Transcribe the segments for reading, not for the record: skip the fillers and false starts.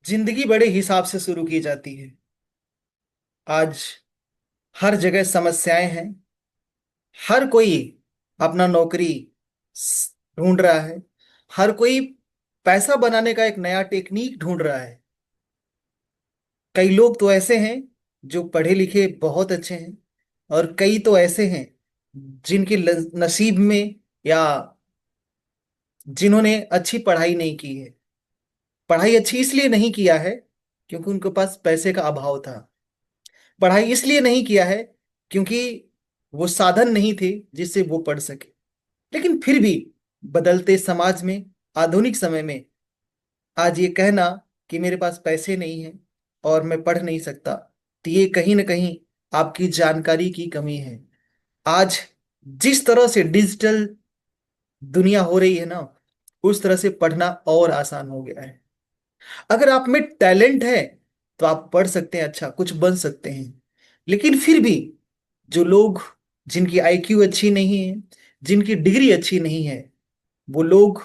जिंदगी बड़े हिसाब से शुरू की जाती है। आज हर जगह समस्याएं हैं। हर कोई अपना नौकरी ढूंढ रहा है। हर कोई पैसा बनाने का एक नया टेक्निक ढूंढ रहा है। कई लोग तो ऐसे हैं जो पढ़े लिखे बहुत अच्छे हैं, और कई तो ऐसे हैं जिनके नसीब में, या जिन्होंने अच्छी पढ़ाई नहीं की है। पढ़ाई अच्छी इसलिए नहीं किया है क्योंकि उनके पास पैसे का अभाव था। पढ़ाई इसलिए नहीं किया है क्योंकि वो साधन नहीं थे जिससे वो पढ़ सके। लेकिन फिर भी बदलते समाज में, आधुनिक समय में, आज ये कहना कि मेरे पास पैसे नहीं है और मैं पढ़ नहीं सकता, तो ये कहीं ना कहीं आपकी जानकारी की कमी है। आज जिस तरह से डिजिटल दुनिया हो रही है ना, उस तरह से पढ़ना और आसान हो गया है। अगर आप में टैलेंट है तो आप पढ़ सकते हैं, अच्छा कुछ बन सकते हैं। लेकिन फिर भी जो लोग, जिनकी आईक्यू अच्छी नहीं है, जिनकी डिग्री अच्छी नहीं है, वो लोग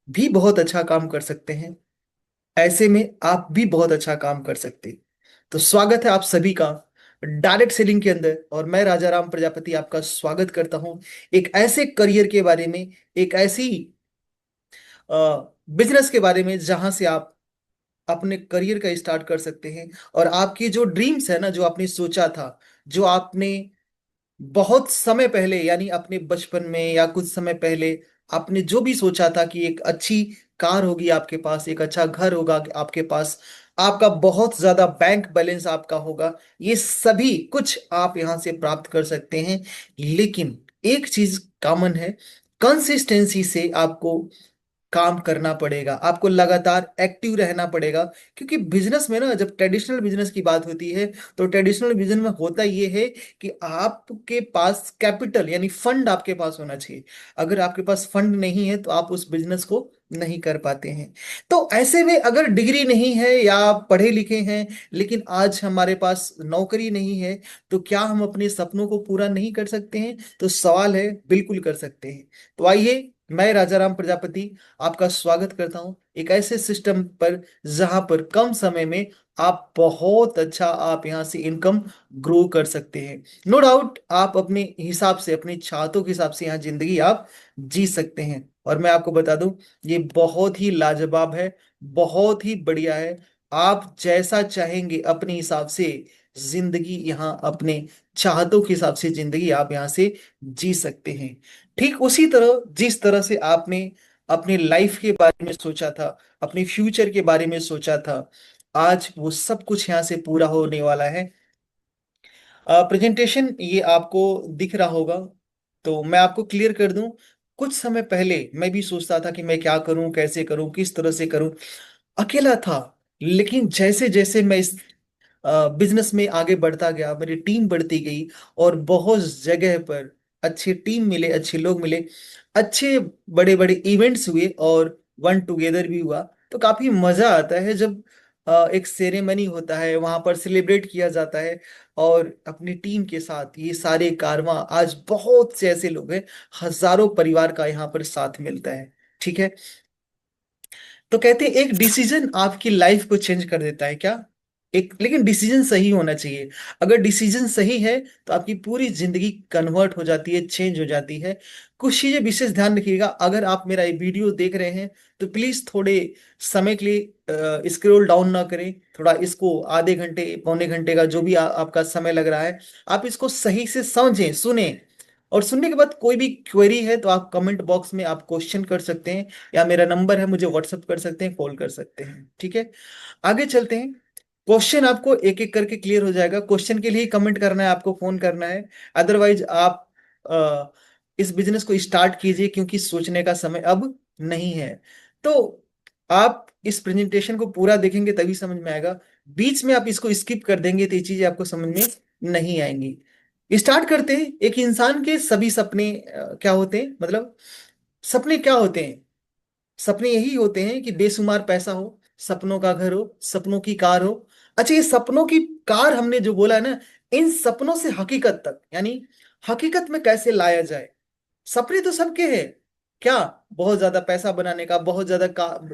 भी बहुत अच्छा काम कर सकते हैं। ऐसे में आप भी बहुत अच्छा काम कर सकते हैं। तो स्वागत है आप सभी का डायरेक्ट सेलिंग के अंदर, और मैं राजा राम प्रजापति आपका स्वागत करता हूं एक ऐसे करियर के बारे में, एक ऐसी बिजनेस के बारे में जहां से आप अपने करियर का स्टार्ट कर सकते हैं। और आपकी जो ड्रीम्स है ना, जो आपने सोचा था, जो आपने बहुत समय पहले, यानी अपने बचपन में या कुछ समय पहले आपने जो भी सोचा था कि एक अच्छी कार होगी आपके पास, एक अच्छा घर होगा आपके पास, आपका बहुत ज्यादा बैंक बैलेंस आपका होगा, ये सभी कुछ आप यहां से प्राप्त कर सकते हैं। लेकिन एक चीज कॉमन है, कंसिस्टेंसी से आपको काम करना पड़ेगा, आपको लगातार एक्टिव रहना पड़ेगा। क्योंकि बिजनेस में ना, जब ट्रेडिशनल बिजनेस की बात होती है, तो ट्रेडिशनल बिजनेस में होता ये है कि आपके पास कैपिटल यानी फंड आपके पास होना चाहिए। अगर आपके पास फंड नहीं है तो आप उस बिजनेस को नहीं कर पाते हैं। तो ऐसे में अगर डिग्री नहीं है या आप पढ़े लिखे हैं, लेकिन आज हमारे पास नौकरी नहीं है, तो क्या हम अपने सपनों को पूरा नहीं कर सकते हैं? तो सवाल है, बिल्कुल कर सकते हैं। तो आइए, मैं राजा राम प्रजापति आपका स्वागत करता हूं एक ऐसे सिस्टम पर जहां पर कम समय में आप बहुत अच्छा, आप यहां से इनकम ग्रो कर सकते हैं। नो डाउट आप अपने हिसाब से, अपनी चाहतों के हिसाब से यहाँ जिंदगी आप जी सकते हैं। और मैं आपको बता दूं, ये बहुत ही लाजवाब है, बहुत ही बढ़िया है। आप जैसा चाहेंगे अपने हिसाब से जिंदगी, यहाँ अपने चाहतों के हिसाब से जिंदगी आप यहाँ से जी सकते हैं। ठीक उसी तरह जिस तरह से आपने अपने लाइफ के बारे में सोचा था, अपने फ्यूचर के बारे में सोचा था, आज वो सब कुछ यहाँ से पूरा होने वाला है। प्रेजेंटेशन ये आपको दिख रहा होगा, तो मैं आपको क्लियर कर दूं। कुछ समय पहले मैं भी सोचता था कि मैं क्या करूं, कैसे करूं, किस तरह से करूं, अकेला था। लेकिन जैसे जैसे मैं इस बिजनेस में आगे बढ़ता गया, मेरी टीम बढ़ती गई, और बहुत जगह पर अच्छे टीम मिले, अच्छे लोग मिले, अच्छे बड़े बड़े इवेंट्स हुए, और वन टुगेदर भी हुआ। तो काफी मजा आता है जब एक सेरेमनी होता है, वहां पर सेलिब्रेट किया जाता है, और अपनी टीम के साथ ये सारे कारवां, आज बहुत से ऐसे लोग हैं, हजारों परिवार का यहाँ पर साथ मिलता है। ठीक है। तो कहते हैं एक डिसीजन आपकी लाइफ को चेंज कर देता है क्या? एक, लेकिन डिसीजन सही होना चाहिए। अगर डिसीजन सही है तो आपकी पूरी जिंदगी कन्वर्ट हो जाती है, चेंज हो जाती है। कुछ चीजें विशेष ध्यान रखिएगा। अगर आप मेरा ये वीडियो देख रहे हैं तो प्लीज थोड़े समय के लिए स्क्रॉल डाउन ना करें। थोड़ा इसको आधे घंटे, पौने घंटे का जो भी आपका समय लग रहा है, आप इसको सही से समझें, सुने। और सुनने के बाद कोई भी क्वेरी है तो आप कमेंट बॉक्स में आप क्वेश्चन कर सकते हैं, या मेरा नंबर है, मुझे व्हाट्सअप कर सकते हैं, कॉल कर सकते हैं। ठीक है। आगे चलते हैं। क्वेश्चन आपको एक एक करके क्लियर हो जाएगा। क्वेश्चन के लिए कमेंट करना है, आपको फोन करना है। अदरवाइज आप इस बिजनेस को स्टार्ट कीजिए, क्योंकि सोचने का समय अब नहीं है। तो आप इस प्रेजेंटेशन को पूरा देखेंगे तभी समझ में आएगा। बीच में आप इसको स्किप कर देंगे तो ये चीजें आपको समझ में नहीं आएंगी। स्टार्ट करते हैं। एक इंसान के सभी सपने क्या होते हैं, मतलब सपने क्या होते हैं? सपने यही होते हैं कि बेशुमार पैसा हो, सपनों का घर हो, सपनों की कार हो। अच्छा, ये सपनों की कार हमने जो बोला है ना, इन सपनों से हकीकत तक, यानी हकीकत में कैसे लाया जाए। सपने तो सबके हैं, क्या, बहुत ज्यादा पैसा बनाने का, बहुत ज्यादा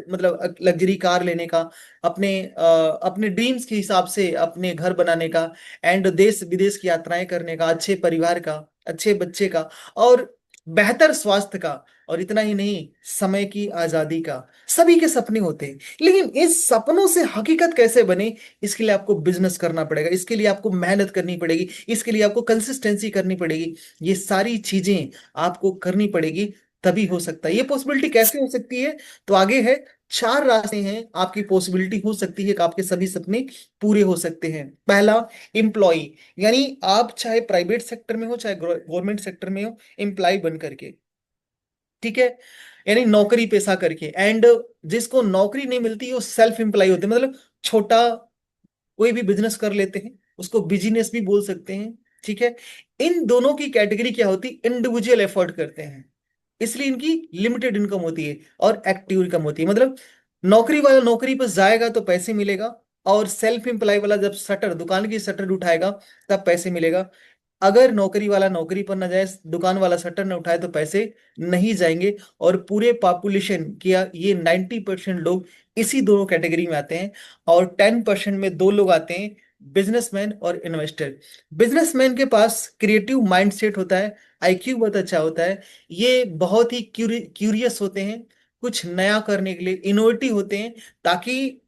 मतलब लग्जरी कार लेने का, अपने ड्रीम्स के हिसाब से अपने घर बनाने का, एंड देश विदेश की यात्राएं करने का, अच्छे परिवार का, अच्छे बच्चे का, और बेहतर स्वास्थ्य का, और इतना ही नहीं, समय की आजादी का। सभी के सपने होते हैं, लेकिन इस सपनों से हकीकत कैसे बने, इसके लिए आपको बिजनेस करना पड़ेगा, इसके लिए आपको मेहनत करनी पड़ेगी, इसके लिए आपको कंसिस्टेंसी करनी पड़ेगी। ये सारी चीजें आपको करनी पड़ेगी, तभी हो सकता है। ये पॉसिबिलिटी कैसे हो सकती है, तो आगे है, चार रास्ते हैं आपकी पॉसिबिलिटी हो सकती है कि आपके सभी सपने पूरे हो सकते हैं। पहला, एम्प्लॉय, यानी आप चाहे प्राइवेट सेक्टर में हो चाहे गवर्नमेंट सेक्टर में हो, एम्प्लॉय बन करके, ठीक है, यानी नौकरी पेशा करके। एंड जिसको नौकरी नहीं मिलती वो सेल्फ एम्प्लॉय होते हैं, मतलब छोटा कोई भी बिजनेस कर लेते हैं, उसको बिजनेस भी बोल सकते हैं, ठीक है। इन दोनों की कैटेगरी क्या होती, इंडिविजुअल एफर्ट करते हैं, इसलिए इनकी लिमिटेड इनकम होती है और एक्टिव इनकम होती है। मतलब नौकरी वाला नौकरी पर जाएगा तो पैसे मिलेगा, और सेल्फ एम्प्लॉय वाला जब शटर, दुकान की शटर उठाएगा तब पैसे मिलेगा। अगर नौकरी वाला नौकरी पर न जाए, दुकान वाला शटर न उठाए, तो पैसे नहीं जाएंगे। और पूरे पॉपुलेशन किया ये 90% लोग इसी दोनों कैटेगरी में आते हैं, और 10% में दो लोग आते हैं, बिजनेसमैन और इन्वेस्टर। बिजनेसमैन के पास क्रिएटिव माइंडसेट होता है, आईक्यू बहुत अच्छा होता है, ये बहुत ही क्यूरियस होते हैं, कुछ नया करने के लिए इनोवेटिव होते हैं, ताकि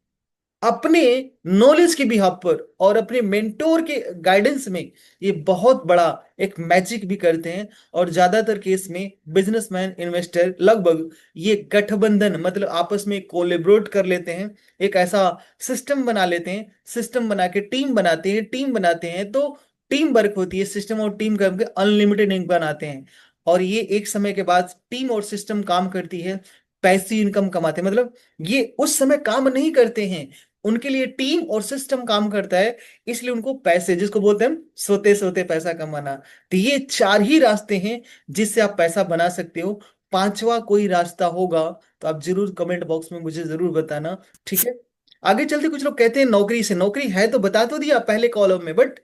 अपने नॉलेज के बिहाफ पर और अपने मेंटोर के गाइडेंस में ये बहुत बड़ा एक मैजिक भी करते हैं। और ज्यादातर केस में बिजनेसमैन इन्वेस्टर लगभग ये गठबंधन, मतलब आपस में कोलेबोरेट कर लेते हैं, एक ऐसा सिस्टम बना लेते हैं, सिस्टम बना के टीम बनाते हैं, टीम बनाते हैं तो टीम वर्क होती है, सिस्टम और टीम करके अनलिमिटेड इनकम बनाते हैं। और ये एक समय के बाद टीम और सिस्टम काम करती है, पैसिव इनकम कमाते हैं, मतलब ये उस समय काम नहीं करते हैं, उनके लिए टीम और सिस्टम काम करता है, इसलिए उनको पैसे, जिसको बोलते हैं हम सोते सोते पैसा कमाना। तो ये चार ही रास्ते हैं जिससे आप पैसा बना सकते हो। पांचवा कोई रास्ता होगा तो आप जरूर कमेंट बॉक्स में मुझे जरूर बताना, ठीक है। आगे चलते, कुछ लोग कहते हैं नौकरी से, नौकरी है तो बता तो दिया पहले कॉलम में, बट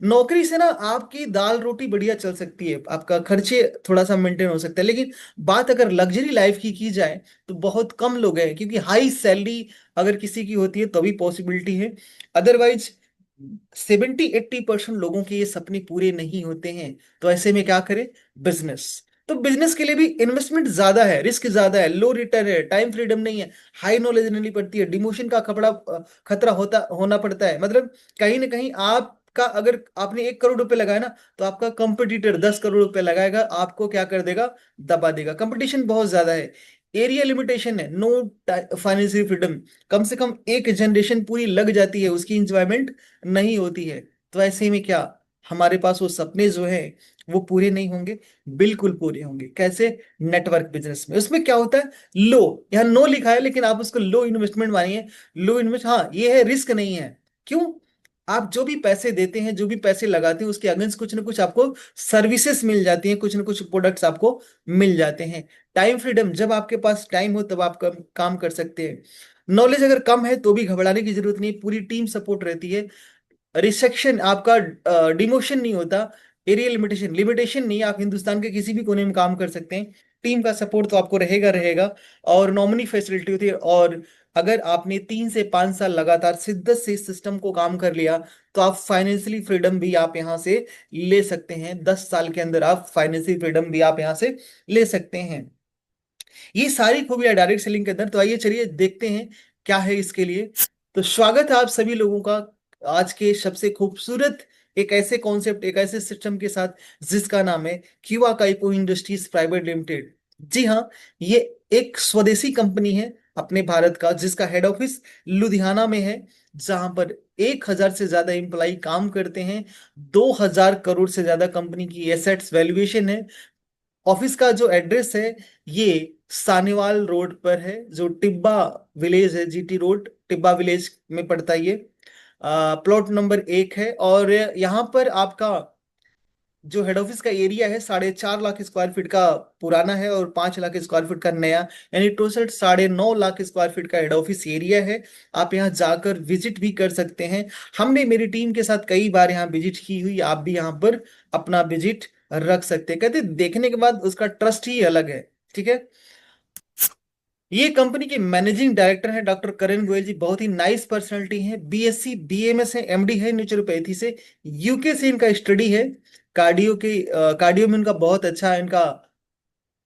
नौकरी से ना आपकी दाल रोटी बढ़िया चल सकती है, आपका खर्चे थोड़ा सा मेंटेन हो सकता है, लेकिन बात अगर लग्जरी लाइफ की जाए तो बहुत कम लोग हैं, क्योंकि हाई सैलरी अगर किसी की होती है तभी पॉसिबिलिटी है, अदरवाइज 70-80% लोगों के ये सपने पूरे नहीं होते हैं। तो ऐसे में क्या करें, बिजनेस। तो बिजनेस के लिए भी इन्वेस्टमेंट ज्यादा है, रिस्क ज्यादा है, लो रिटर्न है, टाइम फ्रीडम नहीं है, हाई नॉलेज लेनी पड़ती है, डिमोशन का खतरा होना पड़ता है, मतलब कहीं ना कहीं आपका, अगर आपने 1 करोड़ रुपए लगाया ना, तो आपका कंपटीटर 10 करोड़ रुपए लगाएगा, आपको क्या कर देगा, दबा देगा। कंपटीशन बहुत ज्यादा है, एरिया लिमिटेशन है, नो फाइनेंशियल फ्रीडम, कम से कम एक जनरेशन पूरी लग जाती है, उसकी इंजॉयमेंट नहीं होती है। तो ऐसे में क्या, हमारे पास वो सपने जो हैं वो पूरे नहीं होंगे, बिल्कुल पूरे होंगे। कैसे, नेटवर्क बिजनेस में, उसमें क्या होता है, लो, यहाँ नो लिखा है लेकिन आप उसको लो इन्वेस्टमेंट मानिए, लो इन्वेस्ट, हाँ ये है, रिस्क नहीं है। क्यों, आप जो भी पैसे देते हैं, जो भी पैसे लगाते हैं, उसके अगेंस्ट कुछ ना कुछ आपको सर्विसेज मिल जाती हैं, कुछ ना कुछ प्रोडक्ट्स आपको मिल जाते हैं। टाइम फ्रीडम, जब आपके पास टाइम हो तब आप काम कर सकते हैं। नॉलेज अगर कम है तो भी घबराने की जरूरत नहीं, पूरी टीम सपोर्ट रहती है। रिसेक्शन, आपका डिमोशन नहीं होता। एरिया लिमिटेशन, लिमिटेशन नहीं, आप हिंदुस्तान के किसी भी कोने में काम कर सकते हैं, टीम का सपोर्ट तो आपको रहेगा रहेगा। और नॉमिनी फैसिलिटी होती है, और अगर आपने 3 से 5 साल लगातार शिद्दत से इस सिस्टम को काम कर लिया, तो आप फाइनेंशियली फ्रीडम भी आप यहाँ से ले सकते हैं, 10 साल के अंदर आप फाइनेंशियल फ्रीडम भी आप यहाँ से ले सकते हैं। ये सारी खूबियां डायरेक्ट सेलिंग के अंदर। तो आइए चलिए देखते हैं क्या है इसके लिए। तो स्वागत है आप सभी लोगों का आज के सबसे खूबसूरत एक ऐसे कॉन्सेप्ट, एक ऐसे सिस्टम के साथ, जिसका नाम है क्यूआ काइको इंडस्ट्रीज प्राइवेट लिमिटेड। जी हाँ, ये एक स्वदेशी कंपनी है अपने भारत का, जिसका हेड ऑफिस लुधियाना में है, जहां पर 1,000 से ज्यादा एम्प्लाई काम करते हैं, 2,000 करोड़ से ज्यादा कंपनी की एसेट्स वैल्यूएशन है। ऑफिस का जो एड्रेस है ये सानेवाल रोड पर है, जो टिब्बा विलेज है, जीटी रोड टिब्बा विलेज में पड़ता है ये। प्लॉट नंबर 1 है, और यहाँ पर आपका जो हेड ऑफिस का एरिया है 4.5 लाख स्क्वायर फीट का पुराना है, और 5 लाख स्क्वायर फीट का नया, यानी टोटल 9.5 लाख स्क्वायर फीट का हेड ऑफिस एरिया है। आप यहाँ जाकर विजिट भी कर सकते हैं। हमने मेरी टीम के साथ कई बार यहाँ विजिट की हुई, आप भी यहाँ पर अपना विजिट रख सकते हैं। कहते देखने के बाद उसका ट्रस्ट ही अलग है, ठीक है। ये कंपनी के मैनेजिंग डायरेक्टर हैं डॉक्टर करण गोयल जी, बहुत ही नाइस पर्सनालिटी हैं, बीएससी बीएमएस है, एमडी है नेचुरोपैथी से, यूके से इनका स्टडी है। कार्डियो में इनका बहुत अच्छा इनका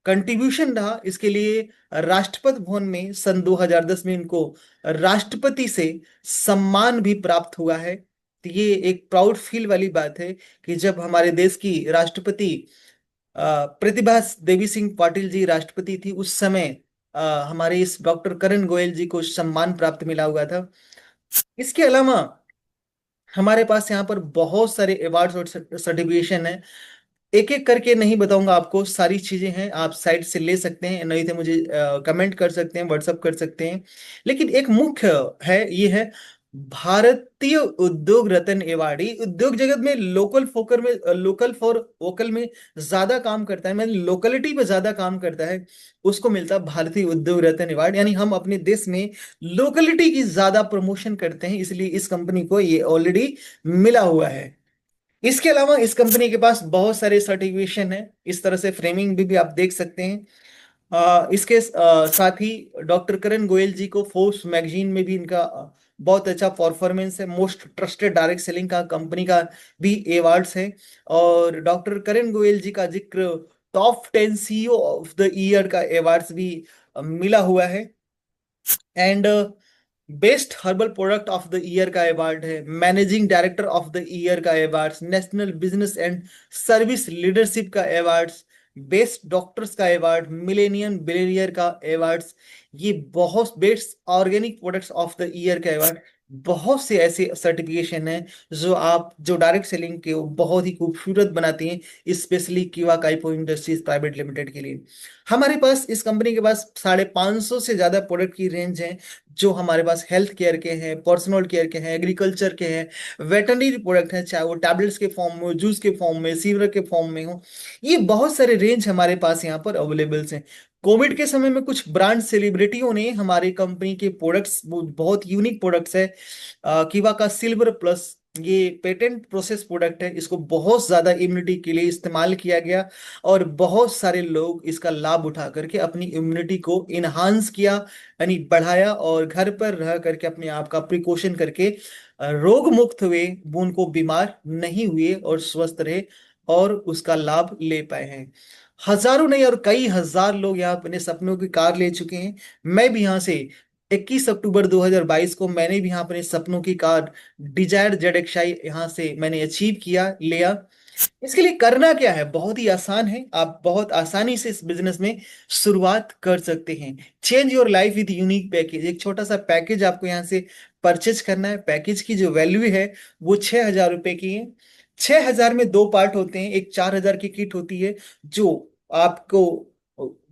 कंट्रीब्यूशन रहा। इसके लिए राष्ट्रपति भवन में सन 2010 में इनको राष्ट्रपति से सम्मान भी प्राप्त हुआ है। तो ये एक प्राउड फील वाली बात है कि जब हमारे देश की राष्ट्रपति प्रतिभा देवी सिंह पाटिल जी राष्ट्रपति थी, उस समय हमारे इस डॉक्टर करण गोयल जी को सम्मान प्राप्त मिला हुआ था। इसके अलावा हमारे पास यहाँ पर बहुत सारे अवार्ड्स और सर्टिफिकेशन है। एक एक करके नहीं बताऊंगा आपको, सारी चीजें हैं, आप साइट से ले सकते हैं, नहीं तो मुझे कमेंट कर सकते हैं, व्हाट्सअप कर सकते हैं। लेकिन एक मुख्य है, ये है भारतीय उद्योग रत्न अवार्ड। ये उद्योग जगत में लोकल फोकर में, लोकल फॉर वोकल में ज्यादा काम करता है, मतलब लोकलिटी पे ज्यादा काम करता है, उसको मिलता है भारतीय उद्योग रत्न अवार्ड। यानी हम अपने देश में लोकलिटी की ज्यादा प्रमोशन करते हैं, इसलिए इस कंपनी को ये ऑलरेडी मिला हुआ है। इसके अलावा इस कंपनी के पास बहुत सारे सर्टिफिकेशन है, इस तरह से फ्रेमिंग भी आप देख सकते हैं। इसके साथ ही डॉक्टर करण गोयल जी को फोर्ब्स मैगजीन में भी इनका बहुत अच्छा परफॉर्मेंस है, मोस्ट ट्रस्टेड डायरेक्ट सेलिंग का कंपनी का भी अवार्ड्स है। और डॉक्टर करण गोयल जी का जिक्र top 10 CEO of the year का अवार्ड्स भी मिला हुआ है। And best herbal product of the year का अवार्ड है, managing director of the year का award, national business and service leadership का अवार्ड्स, बेस्ट डॉक्टर्स का अवार्ड, मिलेनियम बिलियनियर का अवार्ड्स, ये बहुत best organic products of the year का award, बहुत से ऐसे सर्टिफिकेशन हैं जो डायरेक्ट सेलिंग के बहुत ही खूबसूरत बनाती हैं, स्पेशली किवा काइपो इंडस्ट्रीज प्राइवेट लिमिटेड के लिए। हमारे पास इस कंपनी के पास 550 से ज्यादा प्रोडक्ट की रेंज है, जो हमारे पास हेल्थ केयर के हैं, पर्सनल केयर के हैं, एग्रीकल्चर के हैं, वेटरनरी प्रोडक्ट हैं, चाहे वो टैबलेट्स के फॉर्म में हो, जूस के फॉर्म में, सीवर के फॉर्म में हो, ये बहुत सारे रेंज हमारे पास यहाँ पर अवेलेबल हैं। कोविड के समय में कुछ ब्रांड सेलिब्रिटियों ने हमारी कंपनी के प्रोडक्ट्स, बहुत यूनिक प्रोडक्ट्स है, किवा का सिल्वर प्लस, ये पेटेंट प्रोसेस प्रोडक्ट है, इसको बहुत ज्यादा इम्यूनिटी के लिए इस्तेमाल किया गया, और बहुत सारे लोग इसका लाभ उठा करके अपनी इम्यूनिटी को इनहांस किया, यानी बढ़ाया, और घर पर रह करके अपने आप का प्रिकॉशन करके रोग मुक्त हुए, वो उनको बीमार नहीं हुए और स्वस्थ रहे और उसका लाभ ले पाए हैं। हजारों नहीं और कई हजार लोग यहाँ अपने सपनों की कार ले चुके हैं। मैं भी यहाँ से 21 अक्टूबर 2022 को मैंने भी यहाँ अपने सपनों की कार डिजायर ZXi यहाँ से मैंने अचीव किया, लिया। इसके लिए करना क्या है, बहुत ही आसान है, आप बहुत आसानी से इस बिजनेस में शुरुआत कर सकते हैं। Change your life with unique package, एक छोटा सा पैकेज आपको यहाँ से परचेज करना है। पैकेज की जो वैल्यू है वो 6,000 रुपए की है। 6,000 में दो पार्ट होते हैं, एक 4,000 की किट होती है जो आपको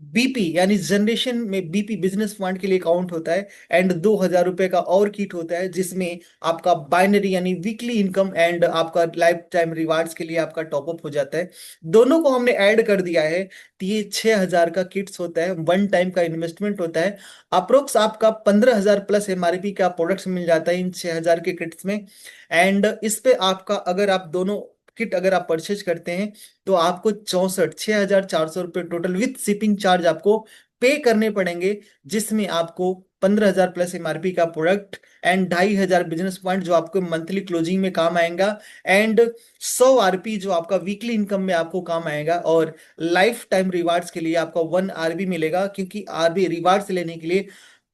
बीपी यानी जनरेशन में बीपी बिजनेस फंड के लिए काउंट होता है, एंड 2,000 रुपए का और किट होता है जिसमें आपका बाइनरी यानी वीकली इनकम एंड आपका लाइफ टाइम रिवार्ड्स के लिए आपका टॉपअप हो जाता है। दोनों को हमने ऐड कर दिया है, तो ये 6,000 का किट्स होता है, वन टाइम का इन्वेस्टमेंट होता है। अप्रोक्स आपका 15,000 प्लस MRP का प्रोडक्ट्स मिल जाता है इन 6,000 के किट्स में। एंड इस पे आपका, अगर आप दोनों किट अगर आप परचेज करते हैं, तो आपको 64,6,400 रुपये टोटल विथ शिपिंग चार्ज आपको पे करने पड़ेंगे, जिसमें आपको 15,000 प्लस MRP का प्रोडक्ट एंड 2,500 बिजनेस पॉइंट जो आपको मंथली क्लोजिंग में काम आएगा, एंड 100 RP जो आपका वीकली इनकम में आपको काम आएगा, और लाइफ टाइम रिवार्ड्स के लिए आपका 1 RB मिलेगा, क्योंकि RB रिवार्ड्स लेने के लिए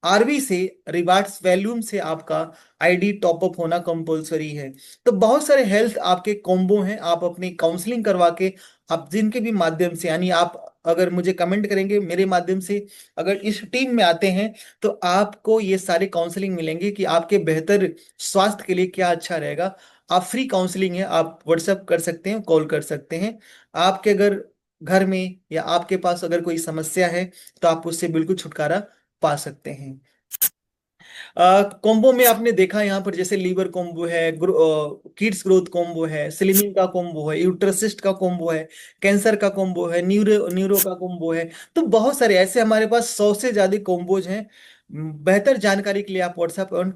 RB से रिवार्ड्स वैल्यूम से आपका ID टॉपअप होना कंपलसरी है। तो बहुत सारे हेल्थ आपके कॉम्बो हैं, आप अपनी काउंसलिंग करवा के, आप जिनके भी माध्यम से, यानी आप अगर मुझे कमेंट करेंगे मेरे माध्यम से, अगर इस टीम में आते हैं, तो आपको ये सारे काउंसलिंग मिलेंगे कि आपके बेहतर स्वास्थ्य के लिए क्या अच्छा रहेगा। आप फ्री काउंसलिंग है, आप व्हाट्सएप कर सकते हैं, कॉल कर सकते हैं। आपके अगर घर में या आपके पास अगर कोई समस्या है, तो आप उससे बिल्कुल छुटकारा पा सकते हैं। कॉम्बो में आपने देखा यहाँ पर, जैसे लीवर कॉम्बो है, किड्स ग्रोथ कॉम्बो है, स्लिमिंग का कॉम्बो है, यूट्रसिस्ट का कॉम्बो है, कैंसर का कॉम्बो है, न्यूरो न्यूरो का कॉम्बो है। तो बहुत सारे ऐसे हमारे पास 100 से ज्यादा कॉम्बोज हैं। बेहतर जानकारी के लिए आप व्हाट्सएप ऑन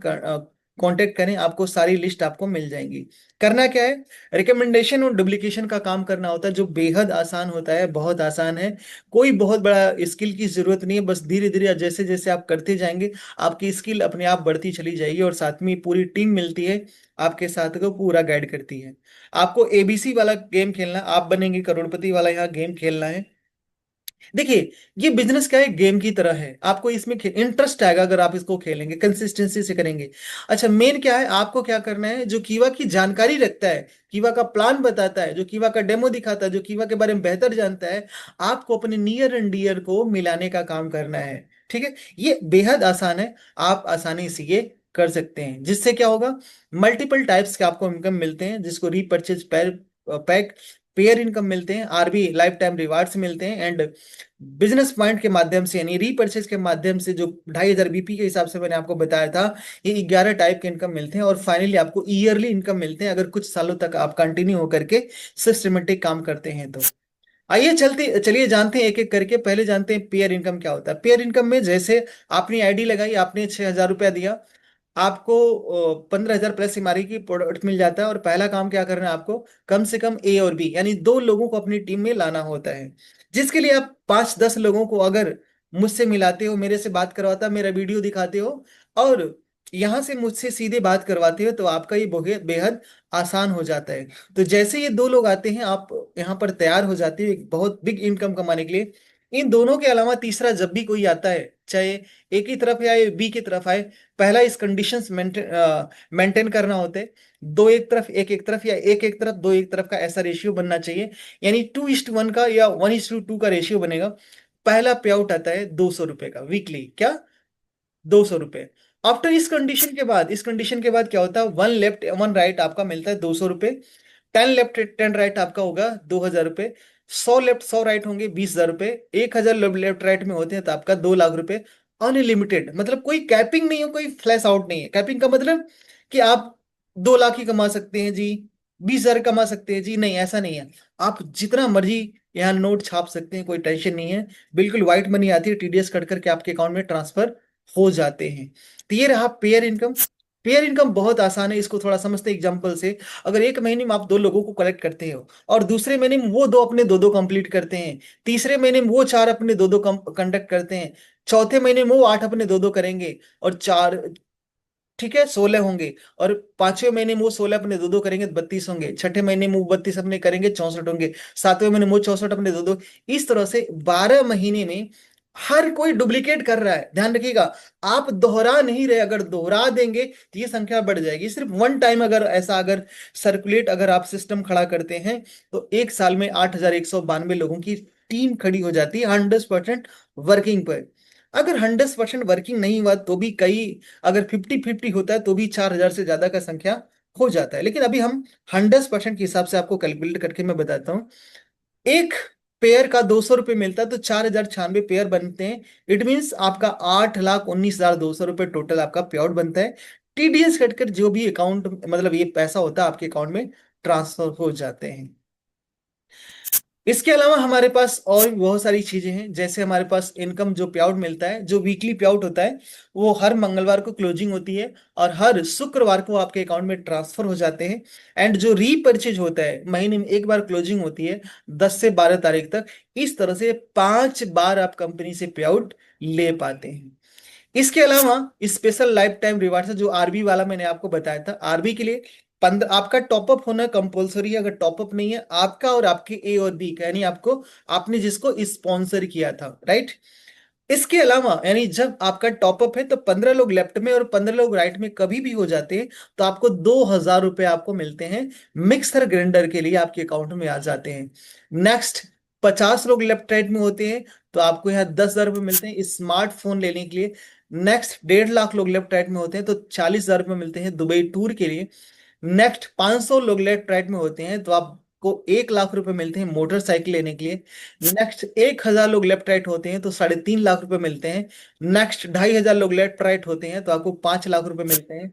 कांटेक्ट करें, आपको सारी लिस्ट आपको मिल जाएंगी। करना क्या है, रिकमेंडेशन और डुप्लीकेशन का काम करना होता है, जो बेहद आसान होता है, बहुत आसान है। कोई बहुत बड़ा स्किल की जरूरत नहीं है, बस धीरे धीरे जैसे जैसे आप करते जाएंगे आपकी स्किल अपने आप बढ़ती चली जाएगी, और साथ में पूरी टीम मिलती है आपके साथ को पूरा गाइड करती है। आपको एबीसी वाला गेम खेलना, आप बनेंगे करोड़पति वाला यहाँ गेम खेलना है। देखिए, ये बिजनेस क्या है, गेम की तरह है, आपको इसमें इंटरेस्ट आएगा अगर आप इसको खेलेंगे, कंसिस्टेंसी से करेंगे। अच्छा, मेन क्या है, आपको क्या करना है, जो कीवा की जानकारी रखता है, कीवा का प्लान बताता है, जो कीवा का डेमो दिखाता है, जो कीवा के बारे में बेहतर जानता है, आपको अपने नियर एंड डियर को मिलाने का काम करना है। ठीक है, ये बेहद आसान है, आप आसानी से ये कर सकते हैं। जिससे क्या होगा, मल्टीपल टाइप्स के आपको इनकम मिलते हैं, जिसको रीपर्चेज पैक पेयर इनकम मिलते हैं, आरबी लाइफ टाइम रिवार्ड्स मिलते हैं, एंड बिजनेस पॉइंट के माध्यम से यानी रीपर्चेज के माध्यम से, जो 2,500 बीपी के हिसाब से मैंने आपको बताया था, ये 11 टाइप के इनकम मिलते हैं। और फाइनली आपको ईयरली इनकम मिलते हैं, अगर कुछ सालों तक आप कंटिन्यू होकर के सिस्टमेटिक काम करते हैं तो। आइए चलिए जानते हैं एक एक करके। पहले जानते हैं पेयर इनकम क्या होता है। पेयर इनकम में जैसे आपने आईडी लगाई, आपने 6,000 रुपया दिया, आपको 15,000 प्लस एमआरपी की प्रोडक्ट मिल जाता है। और पहला काम क्या करना है आपको, कम से कम ए और बी यानी दो लोगों को अपनी टीम में लाना होता है, जिसके लिए आप 5-10 लोगों को अगर मुझसे मिलाते हो, मेरे से बात करवाता, मेरा वीडियो दिखाते हो और यहाँ से मुझसे सीधे बात करवाते हो, तो आपका ये बेहद आसान हो जाता है। तो जैसे ये दो लोग आते हैं, आप यहाँ पर तैयार हो जाते हो एक बहुत बिग इनकम कमाने के लिए। इन दोनों के अलावा तीसरा जब भी कोई आता है, चाहे ए की तरफ आए बी की तरफ आए, पहला इस कंडीशंस मेंटेन करना होते हैं। दो एक तरफ एक एक तरफ, या एक एक तरफ दो एक तरफ का ऐसा रेशियो बनना चाहिए, यानी 2:1 का या 1:2 का रेशियो बनेगा। पहला पे आउट आता है 200 रुपए का वीकली, क्या, 200 रुपए। आफ्टर इस कंडीशन के बाद क्या होता है, 1 लेफ्ट 1 राइट आपका मिलता है 200 रुपए। 10 लेफ्ट 10 राइट आपका होगा 2,000 रुपए। 100 लेफ्ट 100 राइट होंगे 20,000 रुपए। 1,000 लेफ्ट राइट में होते हैं तो आपका 2 लाख रुपए। अनलिमिटेड मतलब कोई कैपिंग नहीं हो, कोई फ्लैश आउट नहीं है। कैपिंग का मतलब कि आप 2 लाख ही कमा सकते हैं जी, 20,000 कमा सकते हैं जी, नहीं ऐसा नहीं है। आप जितना मर्जी यहाँ नोट छाप सकते हैं, कोई टेंशन नहीं है। बिल्कुल व्हाइट मनी आती है, टीडीएस कट करके आपके अकाउंट में ट्रांसफर हो जाते हैं। तो ये रहा पेयर इनकम। पेयर इनकम बहुत आसान है, इसको थोड़ा समझते हैं एग्जांपल से। अगर एक महीने में आप दो लोगों को कलेक्ट करते हो, और दूसरे महीने में वो दो अपने दो दो कंप्लीट करते हैं, तीसरे महीने में वो चार अपने दो दो कंडक्ट करते हैं, चौथे महीने में वो 8 अपने दो दो करेंगे, और चार, ठीक है, 16 होंगे, और पांचवें महीने में वो 16 अपने दो दो करेंगे तो 32 होंगे, छठे महीने में वो 32 अपने करेंगे 64 होंगे, सातवें महीने में वो 64 अपने दो दो। इस तरह से 12 महीने में हर कोई डुप्लीकेट कर रहा है। ध्यान रखिएगा, आप दोहरा नहीं रहे, अगर दोहरा देंगे तो ये संख्या बढ़ जाएगी। सिर्फ वन टाइम अगर ऐसा अगर सर्कुलेट अगर आप सिस्टम खड़ा करते हैं, तो एक साल में 8,192 लोगों की टीम खड़ी हो जाती है 100% वर्किंग पर। अगर 100% वर्किंग नहीं हुआ तो भी कई, अगर 50-50 होता है तो भी 4,000 से ज्यादा का संख्या हो जाता है। लेकिन अभी हम 100% के हिसाब से आपको कैलकुलेट करके मैं बताता हूँ। एक पेयर का 200 रुपये मिलता है तो 4,096 पेयर बनते हैं। इट मीन्स आपका 8,19,200 रुपये टोटल आपका पे आउट बनता है। टीडीएस कटकर जो भी अकाउंट मतलब ये पैसा होता है आपके अकाउंट में ट्रांसफर हो जाते हैं। इसके अलावा हमारे पास और भी बहुत सारी चीजें हैं, जैसे हमारे पास इनकम जो पे आउट मिलता है, जो वीकली पे आउट होता है, वो हर मंगलवार को क्लोजिंग होती है, और हर शुक्रवार को आपके अकाउंट में ट्रांसफर हो जाते हैं। एंड जो रीपर्चेज होता है, महीने में एक बार क्लोजिंग होती है 10 से 12 तारीख तक। इस तरह से 5 बार आप कंपनी से पे आउट ले पाते हैं। इसके अलावा स्पेशल लाइफ टाइम रिवार्ड है, जो आरबी वाला मैंने आपको बताया था। आरबी के लिए 15 आपका टॉपअप होना कंपलसरी है। अगर टॉपअप नहीं है आपका और आपके ए और बी का, यानी आपको, आपने जिसको स्पॉन्सर किया था, राइट। इसके अलावा यानी जब आपका टॉपअप है तो 15 लोग लेफ्ट में और 15 लोग राइट में कभी भी हो जाते हैं, तो आपको 2,000 रुपए आपको मिलते हैं, मिक्सर ग्राइंडर के लिए आपके अकाउंट में आ जाते हैं। नेक्स्ट, 50 लोग लेफ्ट राइट में होते हैं तो आपको यहाँ 10,000 रुपये मिलते हैं स्मार्टफोन लेने के लिए। नेक्स्ट, 1.5 लाख लोग लेफ्ट राइट में होते हैं तो 40,000 रुपये मिलते हैं दुबई टूर के लिए। नेक्स्ट, 500 लोग लेफ्ट राइट में होते हैं तो आपको 1 लाख रुपए मिलते हैं मोटरसाइकिल लेने के लिए। नेक्स्ट, 1,000 लोग लेफ्ट राइट होते हैं तो 3.5 लाख रुपए मिलते हैं। नेक्स्ट, 2,500 लोग लेफ्ट राइट होते हैं तो आपको 5 लाख रुपए मिलते हैं।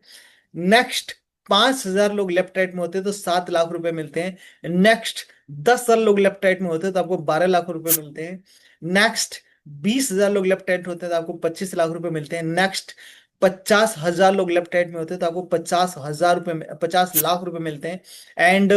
नेक्स्ट, 5,000 लोग लेफ्ट राइट में होते हैं तो 7 लाख रुपए मिलते हैं। नेक्स्ट, 10,000 लोग लेफ्ट राइट में होते हैं तो आपको 12 लाख रुपए मिलते हैं। नेक्स्ट, 20,000 लोग लेफ्ट राइट होते हैं तो आपको 25 लाख रुपए मिलते हैं। नेक्स्ट, 50,000 लोग लेफ्ट राइट में होते हैं तो आपको 50,000 रुपये, 50 लाख रुपए मिलते हैं। एंड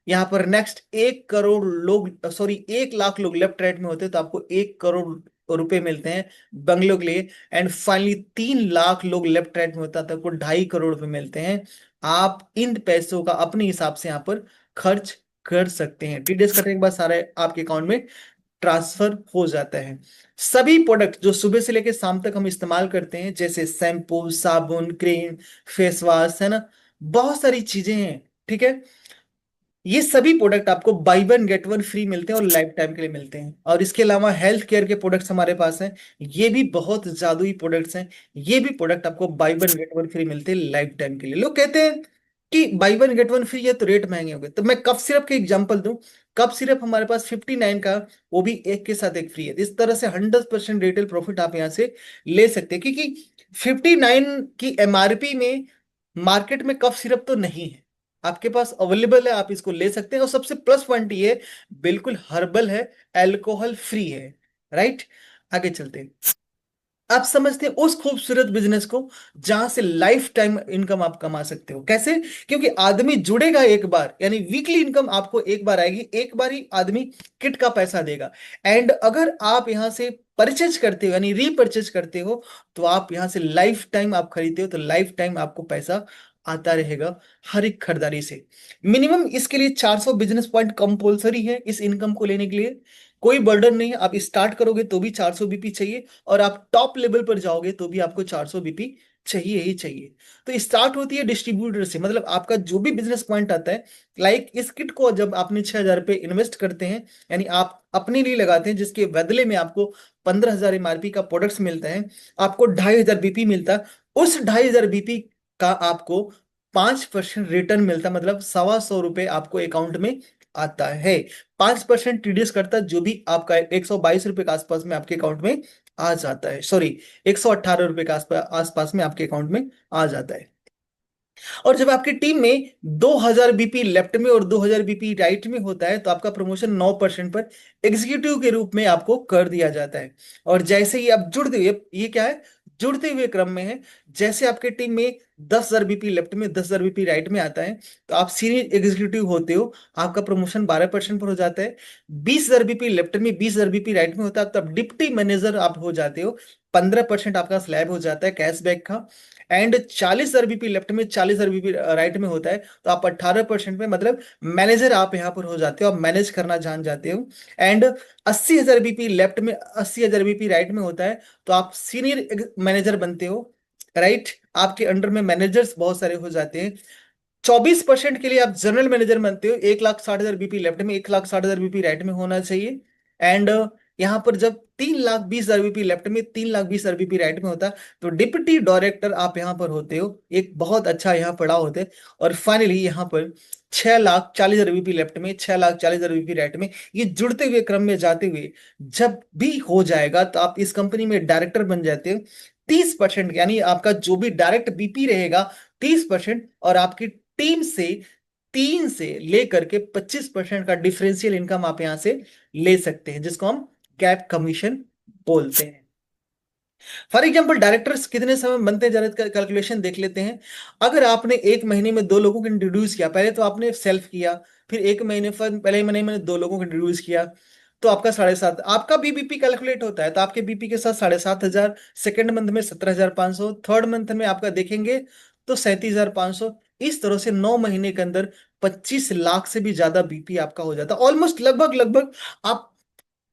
यहाँ पर नेक्स्ट 1 करोड़ लोग, सॉरी 1 लाख लोग लेफ्ट राइट में होते हैं तो आपको 1 करोड़ रुपए मिलते हैं बंगलों के लिए। एंड फाइनली 3 लाख लोग लेफ्ट राइट में होता है तो आपको 2.5 करोड़ रुपए मिलते हैं। आप इन पैसों का अपने हिसाब से यहाँ पर खर्च कर सकते हैं। टीडीएस कटने के बाद सारे आपके अकाउंट में ट्रांसफर हो जाता है। सभी प्रोडक्ट जो सुबह से लेकर शाम तक हम इस्तेमाल करते हैं, जैसे शैम्पू, साबुन, क्रीम, फेस वॉश, है ना, बहुत सारी चीजें हैं, ठीक है, ये सभी प्रोडक्ट आपको by one get one free मिलते हैं और लाइफ टाइम के लिए मिलते हैं। और इसके अलावा हेल्थ केयर के प्रोडक्ट्स हमारे पास हैं, ये भी बहुत जादुई प्रोडक्ट्स हैं। ये भी प्रोडक्ट आपको by one get one free मिलते हैं लाइफ टाइम के लिए। लोग कहते हैं कि by one get one free है तो रेट महंगे हो गए, तो मैं कफ सिरप के एग्जांपल दूं। कफ सिरप हमारे पास 59 का, वो भी एक के साथ एक फ्री है। इस तरह से 100% रिटेल प्रॉफिट आप यहाँ से ले सकते हैं, क्योंकि 59 की एमआरपी में मार्केट में कफ सिरप तो नहीं है, आपके पास अवेलेबल है, आप इसको ले सकते हैं। और सबसे प्लस पॉइंट ये है, बिल्कुल हर्बल है, अल्कोहल फ्री है, राइट। आगे चलते हैं। आप समझते हैं उस खूबसूरत बिजनेस को जहां से लाइफ टाइम इनकम आप कमा सकते हो। कैसे? क्योंकि आदमी जुड़ेगा एक बार, यानी वीकली इनकम आपको एक बार आएगी, एक बार ही आदमी किट का पैसा देगा। एंड अगर आप यहां से परचेज करते हो, यानी रीपरचेज करते हो, तो आप यहां से लाइफ टाइम आप खरीदते हो तो लाइफ टाइम आपको पैसा आता रहेगा हर एक खरीदारी से। मिनिमम इसके लिए 400 बिजनेस पॉइंट कंपल्सरी है इस इनकम को लेने के लिए। कोई बर्डन नहीं है, आप स्टार्ट करोगे तो भी 400 बीपी चाहिए, और आप टॉप लेवल पर जाओगे तो भी आपको 400 बीपी चाहिए ही चाहिए। तो स्टार्ट होती है डिस्ट्रीब्यूटर से, मतलब आपका जो भी बिजनेस पॉइंट आता है, लाइक इस किट को जब आपने 6,000 रुपये इन्वेस्ट करते हैं, यानी आप अपने लिए लगाते हैं, जिसके बदले में आपको 15,000 एमआरपी का प्रोडक्ट्स मिलता है, आपको 2,500 बीपी मिलता है। उस 2,500 बीपी का आपको 5% रिटर्न मिलता है, मतलब 1,250 रुपये आपको अकाउंट में आता है। 5% टीडीएस करता है, जो भी आपका 122 रुपये के आसपास में आपके अकाउंट में आ जाता है, सॉरी 118 रुपये के आसपास आसपास में आपके अकाउंट में आ जाता है। और जब आपकी टीम में 2,000 बीपी लेफ्ट में और 2,000 बीपी राइट में होता है, तो आपका प्रमोशन 9% पर एग्जीक्यूटिव के रूप में आपको कर दिया जाता है। और जैसे ही आप जुड़ते हुए, ये क्या है, जुड़ते हुए क्रम में है, जैसे आपके टीम में 10,000 बीपी लेफ्ट में, 10,000 बीपी राइट में आता है, तो आप सीनियर एग्जीक्यूटिव होते हो, आपका प्रमोशन 12% पर हो जाता है। 20,000 बीपी लेफ्ट में, 20,000 बीपी राइट में होता है, तब डिप्टी मैनेजर आप हो जाते हो, 15% आपका स्लैब हो जाता है कैशबैक का। एंड 40,000 बीपी लेफ्ट में, 40,000 बीपी राइट में होता है, तो आप 18% में, मतलब मैनेजर आप यहाँ पर हो जाते हो, आप मैनेज करना जान जाते हो। एंड 80,000 बीपी लेफ्ट में, 80,000 बीपी राइट में होता है, तो आप सीनियर मैनेजर बनते हो, राइट। आपके अंडर में मैनेजर्स बहुत सारे हो जाते हैं। 24% के लिए आप जनरल मैनेजर बनते हो, 1,60,000 बीपी लेफ्ट में, 1,60,000 बीपी राइट में होना चाहिए। एंड यहाँ पर जब 3,20,000 बीपी लेफ्ट में, 3,20,000 बीपी राइट में होता है, तो डिप्टी डायरेक्टर आप यहाँ पर होते हो, एक बहुत अच्छा यहाँ पड़ाव होते हैं। और फाइनली यहाँ पर 6,40,000 बीपी लेफ्ट में, 6,40,000 बीपी राइट में, ये जुड़ते हुए क्रम में जाते हुए जब भी हो जाएगा, तो आप इस कंपनी में डायरेक्टर बन जाते हो। 30%, यानी आपका जो भी डायरेक्ट बीपी रहेगा 30%, और आपकी टीम से 3 से लेकर के 25% का डिफरेंशियल इनकम आप यहां से ले सकते हैं, जिसको हम गैप कमीशन बोलते हैं। फॉर एग्जाम्पल डायरेक्टर्स कितने समय में बनते हैं, जरा कैलकुलेशन देख लेते हैं। अगर आपने एक महीने में 2 लोगों को इंट्रोड्यूस किया, पहले तो आपने सेल्फ किया, फिर एक महीने पहले महीने में 2 लोगों को इंट्रोड्यूस किया, तो आपका 7.5, आपका भी बीपी कैलकुलेट होता है, तो आपके बीपी के साथ 7,500, सेकेंड मंथ में 17,500, थर्ड मंथ में आपका देखेंगे तो 37,500। इस तरह से 9 महीने के अंदर 25 लाख से भी ज्यादा बीपी आपका हो जाता है, ऑलमोस्ट लगभग लगभग आप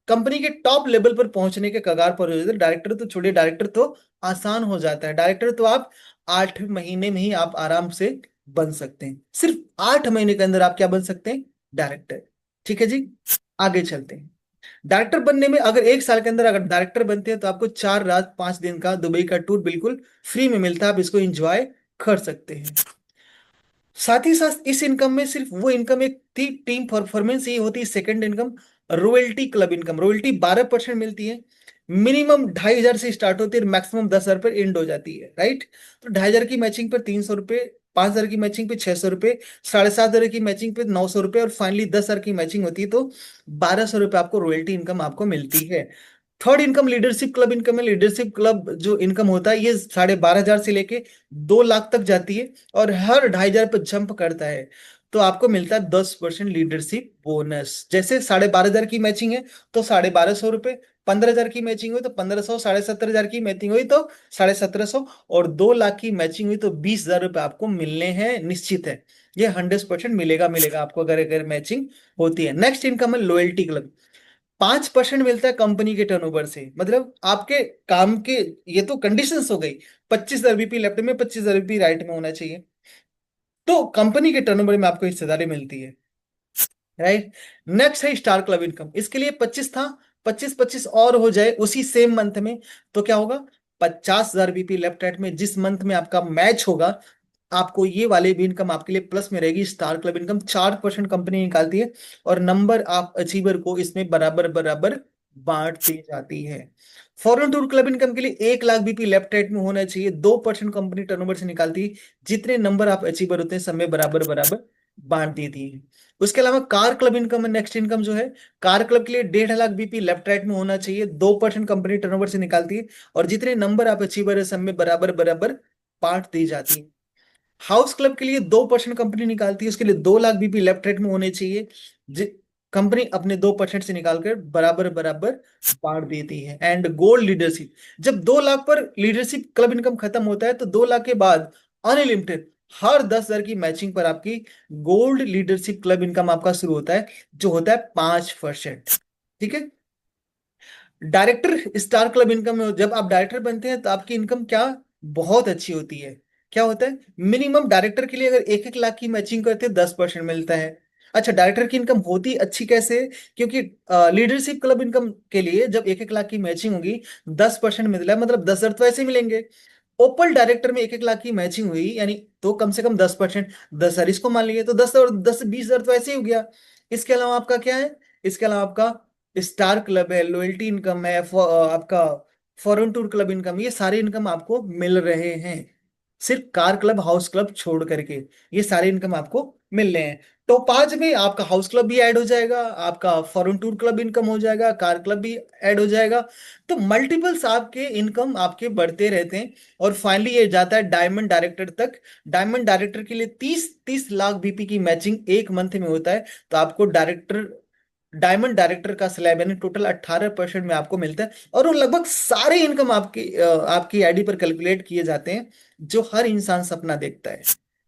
कंपनी के टॉप लेवल पर पहुंचने के कगार पर हो जाते हैं। डायरेक्टर तो छोड़िए, डायरेक्टर तो आसान हो जाता है, डायरेक्टर तो आप 8 महीने में ही आप आराम से बन सकते हैं, सिर्फ 8 महीने के अंदर आप क्या बन सकते हैं, डायरेक्टर। ठीक है जी, आगे चलते हैं। डायरेक्टर बनने में अगर 1 साल के अंदर अगर डायरेक्टर बनते हैं, तो आपको 4 रात 5 दिन का दुबई का टूर बिल्कुल फ्री में मिलता है, आप इसको एंजॉय कर सकते हैं। साथ ही साथ इस इनकम में सिर्फ वो इनकम एक थी, टीम परफॉर्मेंस ही होती है second income, royalty club income. Royalty 12% मिलती है, मिनिमम 2,500 से स्टार्ट होती है, मैक्सिमम 10,000 पर एंड हो जाती है, राइट। तो 2,500 की मैचिंग पर 300 रुपये, 5,000 की मैचिंग पे 600 रुपये, 7,500 की मैचिंग पे 900 रुपये, और फाइनली 10,000 की मैचिंग होती है तो 1,200 रुपये आपको रॉयल्टी इनकम आपको मिलती है। Third income leadership club income है। लीडरशिप क्लब जो इनकम होता है ये 12,500 से लेके 2 लाख तक जाती है, और हर 2,500 पर जंप करता है तो आपको मिलता है 10% लीडरशिप बोनस। जैसे 12,500 की मैचिंग है तो 1,250 रुपए, 15,000 की मैचिंग हुई तो 1,500, 17,500 की मैचिंग हुई तो 1,750, और 2 लाख की मैचिंग हुई तो 20,000 रुपए आपको मिलने हैं, निश्चित है। ये 100% मिलेगा मिलेगा आपको, अगर अगर मैचिंग होती है। नेक्स्ट इनकम है लॉयल्टी क्लब। 5% मिलता है कंपनी के टर्नओवर से, मतलब आपके काम के, ये तो कंडीशंस हो गई। 25,000 बीपी लेफ्ट में, 25,000 बीपी राइट में होना चाहिए, तो कंपनी के टर्नओवर में आपको हिस्सेदारी मिलती है, राइट। नेक्स्ट है स्टार क्लब इनकम। इसके लिए 25 था, 25 25 और हो जाए उसी सेम मंथ में तो क्या होगा, 50,000 बीपी लेफ्ट राइट में जिस मंथ में आपका मैच होगा, आपको ये वाले भी इनकम आपके लिए प्लस में रहेगी। स्टार क्लब इनकम 4% कंपनी निकालती है, और नंबर आप अचीवर को इसमें बराबर बराबर बांट दी जाती है। फॉरेन टूर क्लब इनकम के लिए 1 लाख बीपी लेफ्ट राइट में होना चाहिए, 2% कंपनी टर्नओवर से निकालती है। जितने नंबर आप अचीवर होते हैं सब में बराबर बराबर बांट देती है। उसके अलावा car club income, next income जो है, कार क्लब के लिए 1.5 लाख बीपी लेफ्ट राइट में होना चाहिए, 2% कंपनी टर्नओवर से निकालती है, और जितने नंबर आप अचीवर है सब में बराबर बराबर बांट दी जाती है। हाउस क्लब के लिए 2% कंपनी निकालती है, उसके लिए 2 लाख बीपी लेफ्ट राइट में होने चाहिए, कंपनी अपने 2% से निकालकर बराबर बराबर बांट देती है। एंड गोल्ड लीडरशिप, जब 2 लाख पर लीडरशिप क्लब इनकम खत्म होता है तो 2 लाख के बाद अनलिमिटेड हर 10,000 की मैचिंग पर आपकी गोल्ड लीडरशिप क्लब इनकम आपका शुरू होता है, जो होता है 5%। ठीक है। डायरेक्टर स्टार क्लब इनकम में जब आप डायरेक्टर बनते हैं तो आपकी इनकम क्या बहुत अच्छी होती है। क्या होता है, मिनिमम डायरेक्टर के लिए अगर 1-1 लाख की मैचिंग करते हैं 10% मिलता है। अच्छा, डायरेक्टर की इनकम होती अच्छी कैसे है? क्योंकि लीडरशिप क्लब इनकम के लिए जब 1-1 लाख की मैचिंग होगी 10% मिल रहा है, मतलब 10,000 तो ऐसे ही मिलेंगे। ओपल डायरेक्टर में 1-1 लाख की मैचिंग हुई यानी तो कम से कम 10%, 10,000 इसको मान लीजिए तो 10 और 10 20,000 तो ऐसे ही हो गया। इसके अलावा आपका क्या है, इसके अलावा आपका स्टार क्लब है, लॉयल्टी इनकम है, आपका फॉरेन टूर क्लब इनकम, ये सारे इनकम आपको मिल रहे हैं। सिर्फ कार क्लब हाउस क्लब छोड़ करके ये सारे इनकम आपको मिल रहे हैं। तो 5 में आपका हाउस क्लब भी ऐड हो जाएगा, आपका फॉरेन टूर क्लब इनकम हो जाएगा, कार क्लब भी ऐड हो जाएगा। तो मल्टीपल्स आपके इनकम आपके बढ़ते रहते हैं, और फाइनली ये जाता है डायमंड डायरेक्टर तक। डायमंड डायरेक्टर के लिए 30-30 लाख बीपी की मैचिंग एक मंथ में होता है, तो आपको डायमंड डायरेक्टर का स्लैब यानी टोटल 18% में आपको मिलता है, और वो लगभग सारे इनकम आपकी आईडी पर कैलकुलेट किए जाते हैं, जो हर इंसान सपना देखता है।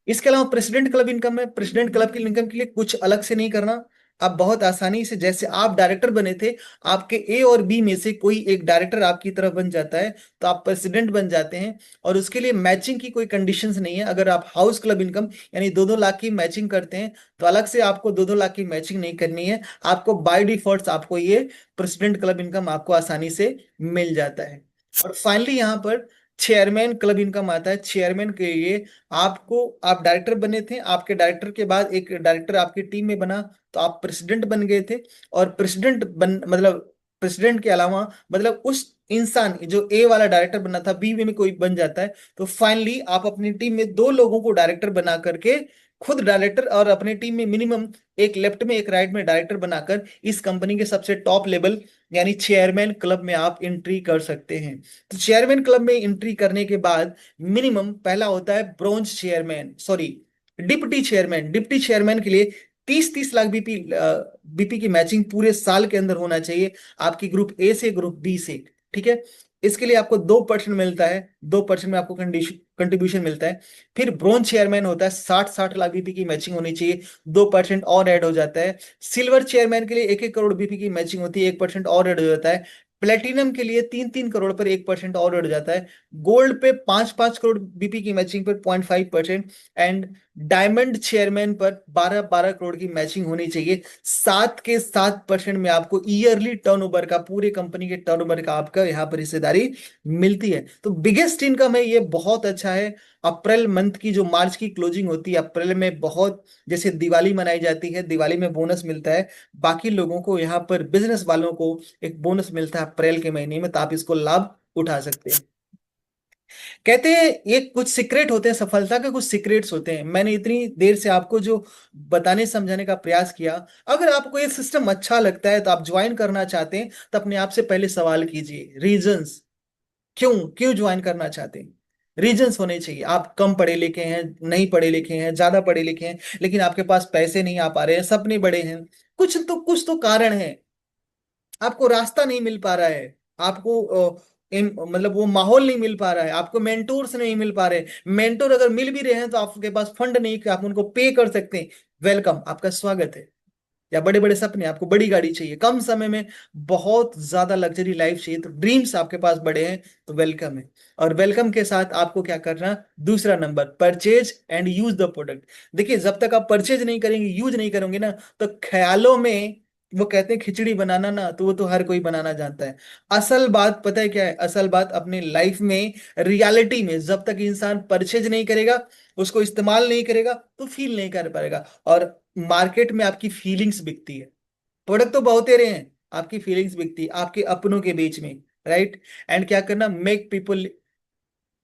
इसके अलावा प्रेसिडेंट क्लब इनकम है। प्रेसिडेंट क्लब की इनकम के लिए कुछ अलग से नहीं करना, आप बहुत आसानी से, जैसे आप डायरेक्टर बने थे, आपके ए और बी में से कोई एक डायरेक्टर आपकी तरफ बन जाता है तो आप प्रेसिडेंट बन जाते हैं। और उसके लिए मैचिंग की कोई कंडीशंस नहीं है। अगर आप हाउस क्लब इनकम यानी 2-2 लाख की मैचिंग करते हैं तो अलग से आपको 2-2 लाख की मैचिंग नहीं करनी है, आपको बाय डिफॉल्ट आपको ये प्रेसिडेंट क्लब इनकम आपको आसानी से मिल जाता है। और फाइनली यहाँ पर चेयरमैन क्लब इनकम आता है। चेयरमैन के लिए आपको, आप डायरेक्टर बने थे, आपके डायरेक्टर के बाद एक डायरेक्टर आपकी टीम में बना तो आप प्रेसिडेंट बन गए थे। और प्रेसिडेंट बन मतलब प्रेसिडेंट के अलावा मतलब उस इंसान जो ए वाला डायरेक्टर बना था बी में कोई बन जाता है, तो फाइनली आप अपनी टीम में 2 लोगों को डायरेक्टर बना करके खुद डायरेक्टर, और अपने टीम में मिनिमम एक लेफ्ट में एक राइट में डायरेक्टर बनाकर इस कंपनी के सबसे टॉप लेवल यानी चेयरमैन क्लब में आप एंट्री कर सकते हैं। तो चेयरमैन क्लब में एंट्री करने के बाद मिनिमम पहला होता है bronze chairman, sorry deputy chairman. Deputy chairman के लिए 30-30 लाख बीपी की मैचिंग पूरे साल के अंदर होना चाहिए, आपकी ग्रुप ए से ग्रुप बी से। ठीक है। इसके लिए आपको 2% मिलता है, 2% में आपको कंट्रीब्यूशन मिलता है। फिर ब्रॉन्ज चेयरमैन होता है, 60-60 लाख बीपी की मैचिंग होनी चाहिए, 2% और ऐड हो जाता है। सिल्वर चेयरमैन के लिए 1-1 करोड़ बीपी की मैचिंग होती है, 1% और ऐड हो जाता है। प्लेटिनम के लिए 3-3 करोड़ पर 1% और बढ़ जाता है। गोल्ड पे 5-5 करोड़ बीपी की मैचिंग पर 0.5%। एंड डायमंड चेयरमैन पर 12-12 करोड़ की मैचिंग होनी चाहिए। 7 के 7% में आपको ईयरली टर्नओवर का, पूरे कंपनी के टर्नओवर का आपका यहाँ पर हिस्सेदारी मिलती है। तो बिगेस्ट इनकम है, ये बहुत अच्छा है। अप्रैल मंथ की जो मार्च की क्लोजिंग होती है, अप्रैल में बहुत, जैसे दिवाली मनाई जाती है, दिवाली में बोनस मिलता है, बाकी लोगों को यहाँ पर बिजनेस वालों को एक बोनस मिलता है अप्रैल के महीने में, तो आप इसको लाभ उठा सकते हैं। कहते हैं ये कुछ सीक्रेट होते हैं, सफलता के कुछ सीक्रेट्स होते हैं। मैंने इतनी देर से आपको जो बताने समझाने का प्रयास किया, अगर आपको ये सिस्टम अच्छा लगता है तो आप ज्वाइन करना चाहते हैं, तो अपने आप से पहले सवाल कीजिए, रीजंस, क्यों क्यों ज्वाइन करना चाहते हैं। रीजंस होने चाहिए। आप कम पढ़े लिखे हैं, नहीं पढ़े लिखे हैं, ज्यादा पढ़े लिखे हैं, लेकिन आपके पास पैसे नहीं आ पा रहे हैं, सपने बड़े हैं, कुछ तो कारण है। आपको रास्ता नहीं मिल पा रहा है, आपको मतलब वो माहौल नहीं मिल पा रहा है, आपको मेंटोर्स नहीं मिल पा रहे। मेंटोर अगर मिल भी रहे हैं तो आपके पास फंड नहीं कि आप उनको पे कर सकते हैं। वेलकम, आपका स्वागत है। या बड़े बड़े सपने, आपको बड़ी गाड़ी चाहिए, कम समय में बहुत ज्यादा लग्जरी लाइफ चाहिए, तो ड्रीम्स आपके पास बड़े हैं, तो वेलकम है। और वेलकम के साथ आपको क्या करना, दूसरा number, purchase and use the product. देखिए, जब तक आप परचेज नहीं करेंगे, यूज नहीं करोगे ना, तो ख्यालों में, वो कहते हैं खिचड़ी बनाना ना, तो वो तो हर कोई बनाना जानता है। असल बात पता है क्या है, असल बात अपने लाइफ में, रियलिटी में, जब तक इंसान परचेज नहीं करेगा, उसको इस्तेमाल नहीं करेगा, तो फील नहीं कर पाएगा। और मार्केट में आपकी फीलिंग्स बिकती है। प्रोडक्ट तो बहुत रहे हैं, आपकी फीलिंग्स बिकती है आपके अपनों के बीच में। राइट। एंड क्या करना, make people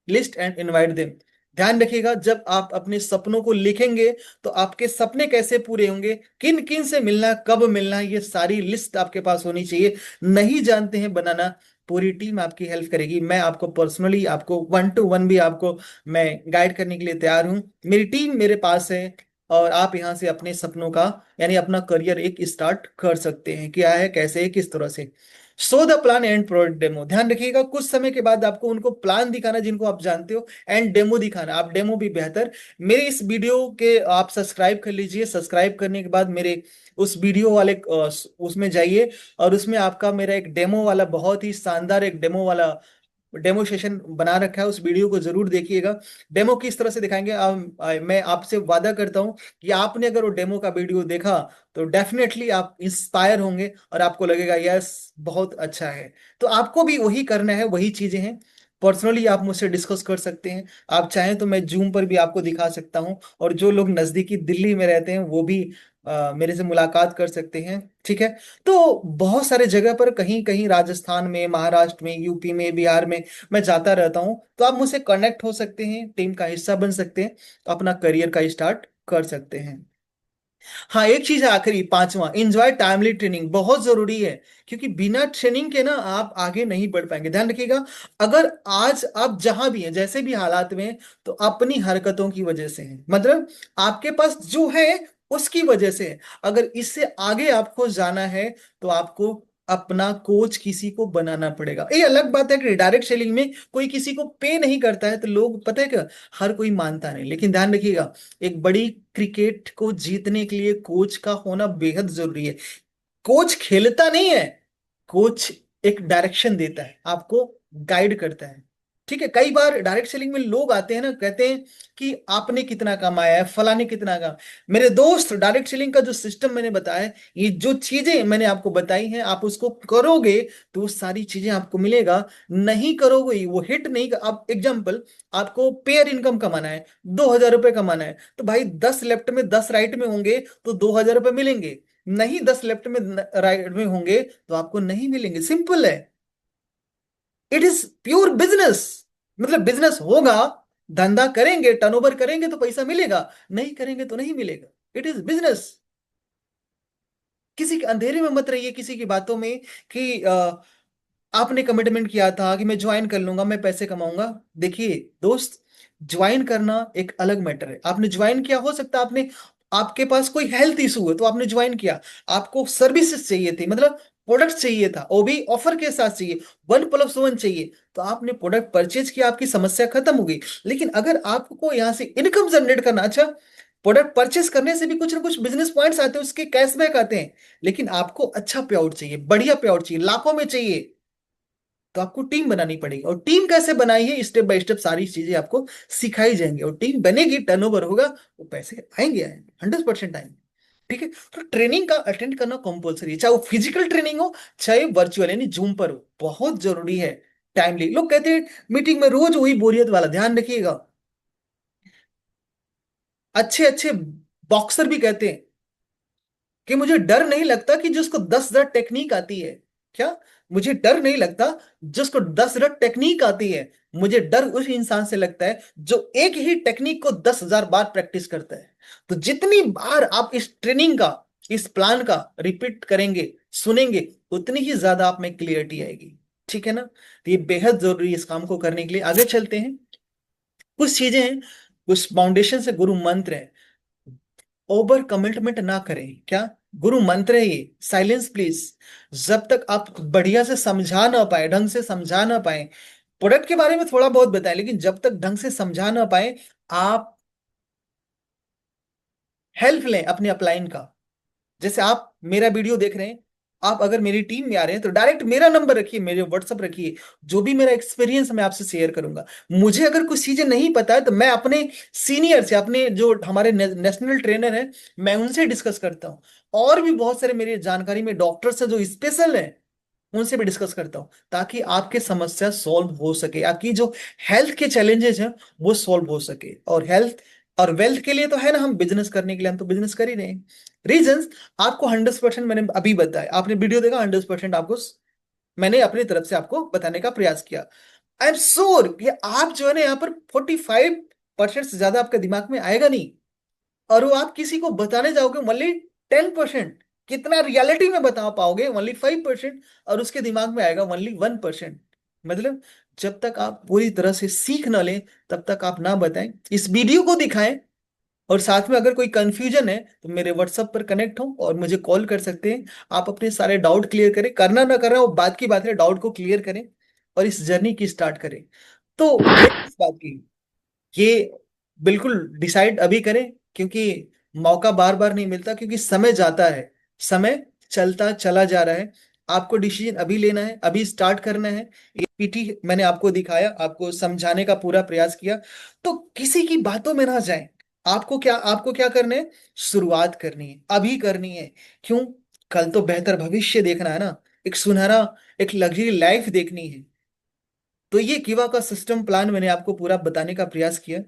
list and invite them. ध्यान रखिएगा, जब आप अपने सपनों को लिखेंगे, तो आपके सपने कैसे पूरे होंगे, किन किन से मिलना, कब मिलना, ये सारी लिस्ट आपके पास होनी चाहिए। नहीं जानते हैं बनाना, पूरी टीम आपकी हेल्प करेगी। मैं आपको पर्सनली, आपको 1 to 1 भी आपको मैं गाइड करने के लिए तैयार हूँ। मेरी टीम मेरे पास है, और आप यहाँ से अपने सपनों का, यानी अपना करियर एक स्टार्ट कर सकते हैं। क्या है, कैसे है, किस तरह से। Show the plan and product demo. ध्यान रखिएगा, कुछ समय के बाद आपको उनको प्लान दिखाना जिनको आप जानते हो, एंड डेमो दिखाना। आप डेमो भी बेहतर। मेरे इस वीडियो के आप सब्सक्राइब कर लीजिए, सब्सक्राइब करने के बाद मेरे उस वीडियो वाले उसमें जाइए, और उसमें आपका मेरा एक डेमो वाला, बहुत ही शानदार एक डेमो वाला डेमो सेशन बना रखा है, उस वीडियो को जरूर देखिएगा। डेमो किस तरह से दिखाएंगे, मैं आपसे वादा करता हूं कि आपने अगर वो डेमो का वीडियो देखा, तो डेफिनेटली आप इंस्पायर होंगे, और आपको लगेगा यस, बहुत अच्छा है। तो आपको भी वही करना है, वही चीजें हैं। पर्सनली आप मुझसे डिस्कस कर सकते हैं। आप चाहें तो मैं जूम पर भी आपको दिखा सकता हूं, और जो लोग नजदीकी दिल्ली में रहते हैं वो भी मेरे से मुलाकात कर सकते हैं। ठीक है। तो बहुत सारे जगह पर, कहीं कहीं राजस्थान में, महाराष्ट्र में, यूपी में, बिहार में मैं जाता रहता हूँ। तो आप मुझसे कनेक्ट हो सकते हैं, टीम का हिस्सा बन सकते हैं, अपना करियर का स्टार्ट कर सकते हैं। हाँ, एक चीज है आखिरी, पांचवा, एंजॉय टाइमली ट्रेनिंग, बहुत जरूरी है। क्योंकि बिना ट्रेनिंग के ना आप आगे नहीं बढ़ पाएंगे। ध्यान रखिएगा, अगर आज आप जहां भी हैं, जैसे भी हालात में हैं, तो अपनी हरकतों की वजह से है, मतलब आपके पास जो है उसकी वजह से है। अगर इससे आगे आपको जाना है, तो आपको अपना कोच किसी को बनाना पड़ेगा। ये अलग बात है कि डायरेक्ट सेलिंग में कोई किसी को पे नहीं करता है, तो लोग, पता है क्या, हर कोई मानता नहीं। लेकिन ध्यान रखिएगा, एक बड़ी क्रिकेट को जीतने के लिए कोच का होना बेहद जरूरी है। कोच खेलता नहीं है, कोच एक डायरेक्शन देता है, आपको गाइड करता है। ठीक है। कई बार डायरेक्ट सेलिंग में लोग आते हैं ना, कहते हैं कि आपने कितना कमाया है, फलाने कितना कमा। मेरे दोस्त, डायरेक्ट सेलिंग का जो सिस्टम मैंने बताया है, ये जो चीजें मैंने आपको बताई हैं, आप उसको करोगे तो वो सारी चीजें आपको मिलेगा। नहीं करोगे, वो हिट नहीं कर, आप एग्जाम्पल, आपको पेयर इनकम कमाना है, 2,000 रुपये कमाना है, तो भाई 10 लेफ्ट में 10 राइट में होंगे, तो 2,000 रुपये मिलेंगे। नहीं, 10 लेफ्ट में राइट में होंगे, तो आपको नहीं मिलेंगे। सिंपल है। It is pure business. मतलब बिजनेस होगा, धंधा करेंगे, टर्नओवर करेंगे तो पैसा मिलेगा, नहीं करेंगे तो नहीं मिलेगा। It is business. किसी के अंधेरे में मत रहिए, किसी की बातों में, कि आपने कमिटमेंट किया था कि मैं ज्वाइन कर लूंगा, मैं पैसे कमाऊंगा। देखिए दोस्त, ज्वाइन करना एक अलग मैटर है। आपने ज्वाइन किया, हो सकता है आपने, आपके पास कोई हेल्थ इशू है तो आपने ज्वाइन किया, आपको सर्विसेज चाहिए थी, मतलब प्रोडक्ट चाहिए था, वो भी ऑफर के साथ चाहिए, 1+1 चाहिए, तो आपने प्रोडक्ट परचेज किया, आपकी समस्या खत्म हो गई। लेकिन अगर आपको यहाँ से इनकम जनरेट करना, अच्छा, प्रोडक्ट परचेस करने से भी कुछ ना कुछ बिजनेस पॉइंट्स आते हैं, उसके कैशबैक आते हैं, लेकिन आपको अच्छा पे आउट चाहिए, बढ़िया पे आउट चाहिए, लाखों में चाहिए, तो आपको टीम बनानी पड़ेगी। और टीम कैसे बनाई है, स्टेप बाय स्टेप सारी चीजें आपको सिखाई जाएंगी, और टीम बनेगी, टर्नओवर होगा, वो पैसे आएंगे, आएंगे, 100% आएंगे। ठीक है। तो ट्रेनिंग का अटेंड करना कंपलसरी है, चाहे वो फिजिकल ट्रेनिंग हो, चाहे वर्चुअल यानी जूम पर हो, बहुत जरूरी है। टाइमली, लोग कहते हैं मीटिंग में रोज वही बोरियत वाला। ध्यान रखिएगा, अच्छे अच्छे बॉक्सर भी कहते हैं कि मुझे डर नहीं लगता कि जिसको 10 टेक्निक आती है। क्या? मुझे डर नहीं लगता जिसको 10 टेक्निक आती है, मुझे डर उस इंसान से लगता है जो एक ही टेक्निक को 10,000 बार प्रैक्टिस करता है। तो जितनी बार आप इस ट्रेनिंग का, इस प्लान का रिपीट करेंगे, सुनेंगे, उतनी ही ज्यादा आप में क्लियरिटी आएगी। ठीक है ना? तो ये बेहद जरूरी है इस काम को करने के लिए। आगे चलते हैं। कुछ चीजें हैं, कुछ फाउंडेशन से गुरु मंत्र है। ओवर कमिटमेंट ना करें। क्या? गुरु मंत्र है ये, साइलेंस प्लीज। जब तक आप बढ़िया से समझा ना पाए, ढंग से समझा ना पाए, प्रोडक्ट के बारे में थोड़ा बहुत बताएं, लेकिन जब तक ढंग से समझा ना पाए, आप हेल्प लें अपने अपलाइन का। जैसे आप मेरा वीडियो देख रहे हैं, आप अगर मेरी टीम में आ रहे हैं तो डायरेक्ट मेरा नंबर रखिए, मेरे व्हाट्सअप रखिए। जो भी मेरा एक्सपीरियंस मैं आपसे शेयर करूंगा। मुझे अगर कुछ चीजें नहीं पता है तो मैं अपने सीनियर से, अपने जो हमारे नेशनल ट्रेनर हैं, मैं उनसे डिस्कस करता हूँ। और भी बहुत सारे मेरी जानकारी में डॉक्टर्स हैं जो स्पेशल हैं, उनसे भी डिस्कस करता हूँ, ताकि आपके समस्या सॉल्व हो सके, आपकी जो हेल्थ के चैलेंजेस हैं वो सॉल्व हो सके। और हेल्थ और वेल्थ के लिए तो है ना, हम बिजनेस करने के लिए हम तो बिजनेस कर ही रहे हैं। रीजंस आपको 100% मैंने अभी बताया, आपने वीडियो देखा, 100% आपको मैंने अपनी तरफ से आपको बताने का प्रयास किया। आई एम श्योर कि आप जो है ना, यहाँ पर 45% से ज्यादा आपके दिमाग में आएगा नहीं। और वो आप किसी को बताने जाओगे ओनली 10%। कितना रियलिटी में बता पाओगे? ओनली 5%। और उसके दिमाग में आएगा ओनली 1%। मतलब जब तक आप पूरी तरह से सीख ना लें, तब तक आप ना बताएं। इस वीडियो को दिखाएं, और साथ में अगर कोई कंफ्यूजन है तो मेरे व्हाट्सएप पर कनेक्ट हो और मुझे कॉल कर सकते हैं। आप अपने सारे डाउट क्लियर करें, करना ना करना वो बात की बात है, डाउट को क्लियर करें और इस जर्नी की स्टार्ट करें। तो देर किस बात की, ये बिल्कुल डिसाइड अभी करें, क्योंकि मौका बार बार नहीं मिलता, क्योंकि समय जाता है, समय चलता चला जा रहा है। आपको डिसीजन अभी लेना है, अभी स्टार्ट करना है। ये पीटी मैंने आपको दिखाया, आपको समझाने का पूरा प्रयास किया। तो किसी की बातों में ना जाएं। आपको क्या करना है? शुरुआत करनी है, अभी करनी है। क्यों? कल तो बेहतर भविष्य देखना है ना, एक सुनहरा, एक लग्जरी लाइफ देखनी है। तो ये किवा का सिस्टम प्लान मैंने आपको पूरा बताने का प्रयास किया।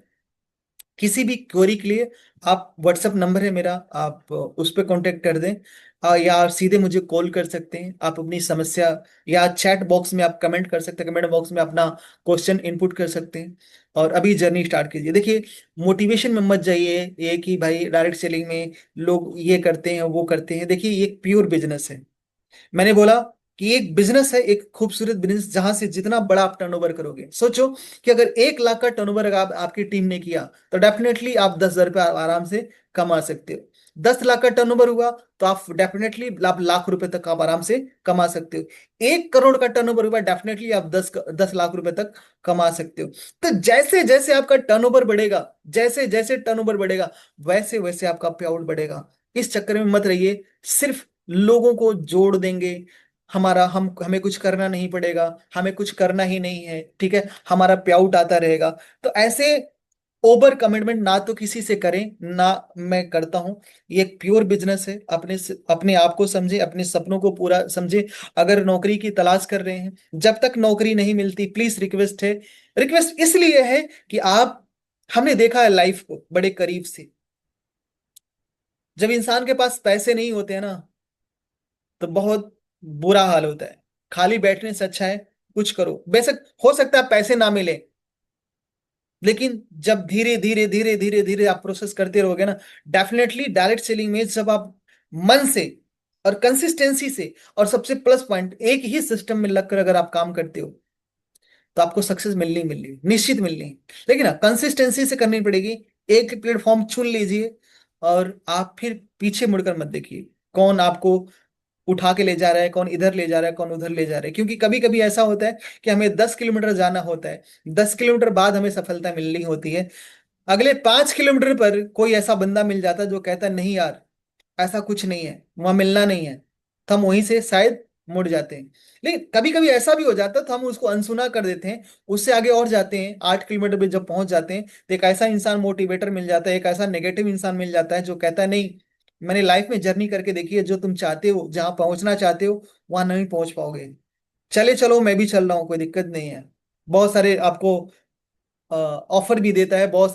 किसी भी क्वेरी के लिए आप, व्हाट्सएप नंबर है मेरा, आप उस पर कांटेक्ट कर दें। या सीधे मुझे कॉल कर सकते हैं आप अपनी समस्या, या चैट बॉक्स में आप कमेंट कर सकते हैं, कमेंट बॉक्स में अपना क्वेश्चन इनपुट कर सकते हैं। और अभी जर्नी स्टार्ट कीजिए। देखिए, मोटिवेशन में मत जाइए ये कि भाई डायरेक्ट सेलिंग में लोग ये करते हैं वो करते हैं। देखिए, ये एक प्योर बिजनेस है। मैंने बोला कि एक बिजनेस है, एक खूबसूरत बिजनेस, जहां से जितना बड़ा आप टर्नओवर करोगे, सोचो कि अगर 1 लाख का टर्नओवर अगर आपकी टीम ने किया, तो डेफिनेटली आप 10,000 रुपये आराम से कमा सकते हो। 10 लाख का टर्नओवर हुआ तो आप डेफिनेटली आप लाख रुपए तक आप आराम से कमा सकते हो। 1 करोड़ का टर्नओवर हुआ, डेफिनेटली आप 10 लाख रुपए तक कमा सकते हो। तो जैसे जैसे आपका टर्नओवर बढ़ेगा, जैसे जैसे टर्नओवर बढ़ेगा, वैसे वैसे आपका पे आउट बढ़ेगा। इस चक्कर में मत रहिए, सिर्फ लोगों को जोड़ देंगे, हमें कुछ करना नहीं पड़ेगा, हमें कुछ करना ही नहीं है, ठीक है, हमारा पे आउट आता रहेगा। तो ऐसे ओवर कमिटमेंट ना तो किसी से करें, ना मैं करता हूं। ये एक प्योर बिजनेस है। अपने आप को समझे, अपने सपनों को पूरा समझे। अगर नौकरी की तलाश कर रहे हैं, जब तक नौकरी नहीं मिलती, प्लीज रिक्वेस्ट है, रिक्वेस्ट इसलिए है कि आप, हमने देखा है लाइफ को बड़े करीब से। जब इंसान के पास पैसे नहीं होते हैं ना, तो बहुत बुरा हाल होता है। खाली बैठने से अच्छा है कुछ करो। बेशक हो सकता है पैसे ना मिले, लेकिन जब धीरे धीरे धीरे धीरे धीरे आप प्रोसेस करते रहोगे ना, डेफिनेटली डायरेक्ट सेलिंग में जब आप मन से और कंसिस्टेंसी से, और सबसे प्लस पॉइंट, एक ही सिस्टम में लगकर अगर आप काम करते हो, तो आपको सक्सेस मिलनी ही मिलनी है, निश्चित मिलनी है। लेकिन कंसिस्टेंसी से करनी पड़ेगी। एक प्लेटफॉर्म चुन लीजिए और आप फिर पीछे मुड़कर मत देखिए कौन आपको उठा के ले जा रहा है, कौन इधर ले जा रहा है, कौन उधर ले जा रहा है। क्योंकि कभी कभी ऐसा होता है कि हमें 10 किलोमीटर जाना होता है, 10 किलोमीटर बाद हमें सफलता मिलनी होती है। अगले 5 किलोमीटर पर कोई ऐसा बंदा मिल जाता है जो कहता है नहीं यार, ऐसा कुछ नहीं है, वहां मिलना नहीं है। तो हम वहीं से शायद मुड़ जाते हैं। लेकिन कभी कभी ऐसा भी हो जाता है तो हम उसको अनसुना कर देते हैं, उससे आगे और जाते हैं। 8 किलोमीटर पे जब पहुंच जाते हैं तो एक ऐसा इंसान मोटिवेटर मिल जाता है, एक ऐसा नेगेटिव इंसान मिल जाता है जो कहता है नहीं, मैंने लाइफ में जर्नी करके देखी है, जो तुम चाहते हो, जहां पहुंचना चाहते हो, वहां नहीं पहुंच पाओगे। चले चलो, मैं भी चल रहा हूँ, कोई दिक्कत नहीं है। बहुत सारे आपको ऑफर भी देता है, बहुत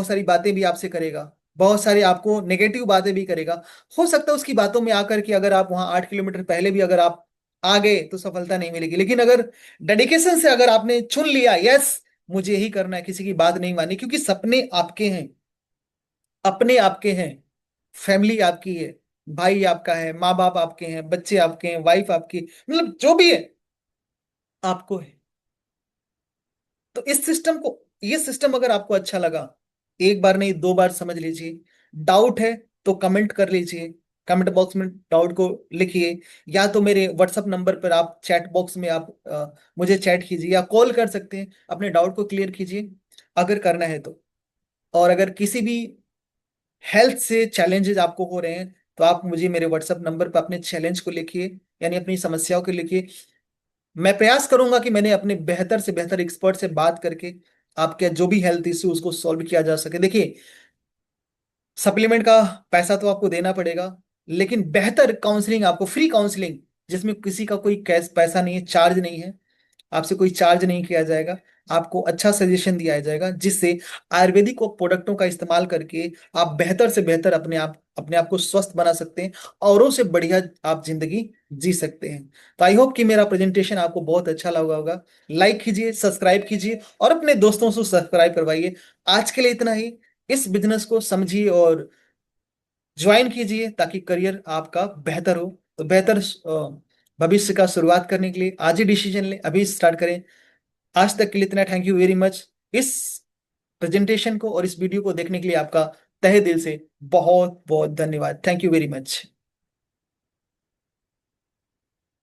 सारी बातें भी आपसे करेगा, बहुत सारी आपको नेगेटिव बातें भी करेगा। हो सकता है उसकी बातों में आकर कि अगर आप वहां 8 किलोमीटर पहले भी अगर आप आ गए तो सफलता नहीं मिलेगी। लेकिन अगर डेडिकेशन से अगर आपने चुन लिया, यस मुझे यही करना है, किसी की बात नहीं मानी, क्योंकि सपने आपके हैं, अपने आपके हैं, फैमिली आपकी है, भाई आपका है, माँ बाप आपके हैं, बच्चे आपके हैं, वाइफ आपकी, मतलब जो भी है आपको है। तो इस सिस्टम को, ये सिस्टम अगर आपको अच्छा लगा, एक बार नहीं दो बार समझ लीजिए। डाउट है तो कमेंट कर लीजिए, कमेंट बॉक्स में डाउट को लिखिए, या तो मेरे व्हाट्सअप नंबर पर आप चैट बॉक्स में आप मुझे चैट कीजिए, या कॉल कर सकते हैं, अपने डाउट को क्लियर कीजिए अगर करना है तो। और अगर किसी भी हेल्थ से चैलेंजेस आपको हो रहे हैं, तो आप मुझे मेरे व्हाट्सअप नंबर पर अपने चैलेंज को लिखिए, यानी अपनी समस्याओं को लिखिए। मैं प्रयास करूंगा कि मैंने अपने बेहतर से बेहतर एक्सपर्ट से बात करके आपके जो भी हेल्थ इश्यू उसको सॉल्व किया जा सके। देखिए, सप्लीमेंट का पैसा तो आपको देना पड़ेगा, लेकिन बेहतर काउंसलिंग, आपको फ्री काउंसलिंग, जिसमें किसी का कोई कैश पैसा नहीं है, चार्ज नहीं है, आपसे कोई चार्ज नहीं किया जाएगा, आपको अच्छा सजेशन दिया जाएगा, जिससे आयुर्वेदिक और प्रोडक्टों का इस्तेमाल करके आप बेहतर से बेहतर अपने आप को स्वस्थ बना सकते हैं, औरों से बढ़िया आप जिंदगी जी सकते हैं। तो आई होप कि मेरा प्रेजेंटेशन आपको बहुत अच्छा लगा होगा। लाइक कीजिए, सब्सक्राइब कीजिए और अपने दोस्तों से सब्सक्राइब करवाइए। आज के लिए इतना ही। इस बिजनेस को समझिए और ज्वाइन कीजिए, ताकि करियर आपका बेहतर हो। तो बेहतर भविष्य का शुरुआत करने के लिए आज ही डिसीजन लें, अभी स्टार्ट करें। आज तक के लिए इतना, थैंक यू वेरी मच। इस प्रेजेंटेशन को और इस वीडियो को देखने के लिए आपका तहे दिल से बहुत बहुत धन्यवाद। Thank you very much.